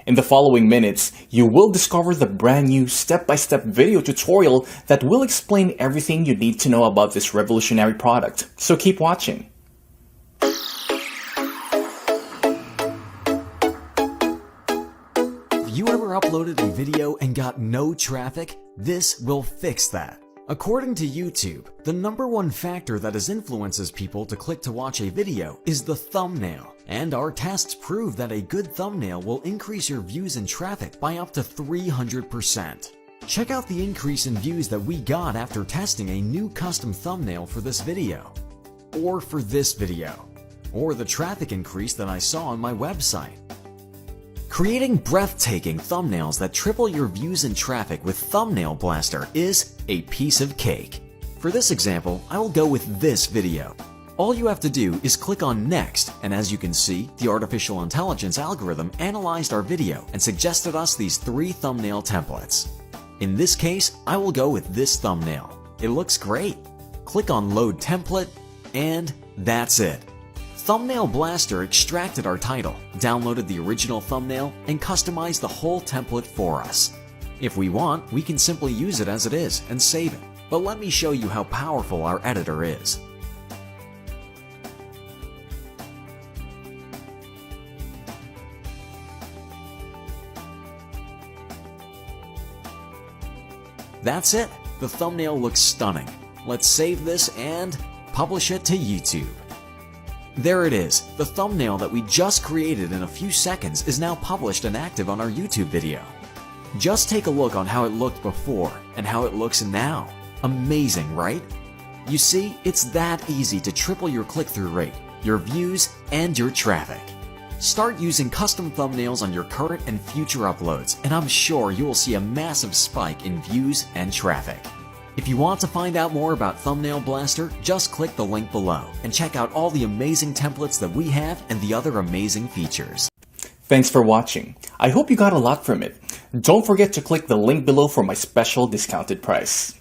In the following minutes, you will discover the brand new step-by-step video tutorial that will explain everything you need to know about this revolutionary product. So keep watching. You ever uploaded a video and got no traffic? This will fix that. According to YouTube, the #1 factor that influences people to click to watch a video is the thumbnail. And our tests prove that a good thumbnail will increase your views and traffic by up to 300%. Check out the increase in views that we got after testing a new custom thumbnail for this video. Or for this video. Or the traffic increase that I saw on my website. Creating breathtaking thumbnails that triple your views and traffic with Thumbnail Blaster is a piece of cake. For this example, I will go with this video. All you have to do is click on Next, and as you can see, the artificial intelligence algorithm analyzed our video and suggested us these 3 thumbnail templates. In this case, I will go with this thumbnail. It looks great. Click on Load Template, and that's it. Thumbnail Blaster extracted our title, downloaded the original thumbnail, and customized the whole template for us. If we want, we can simply use it as it is and save it. But let me show you how powerful our editor is. That's it. The thumbnail looks stunning. Let's save this and publish it to YouTube. There it is. The thumbnail that we just created in a few seconds is now published and active on our YouTube video. Just take a look on how it looked before and how it looks now. Amazing, right? You see, it's that easy to triple your click-through rate, your views, and your traffic. Start using custom thumbnails on your current and future uploads, and I'm sure you will see a massive spike in views and traffic. If you want to find out more about Thumbnail Blaster, just click the link below and check out all the amazing templates that we have and the other amazing features. Thanks for watching. I hope you got a lot from it. Don't forget to click the link below for my special discounted price.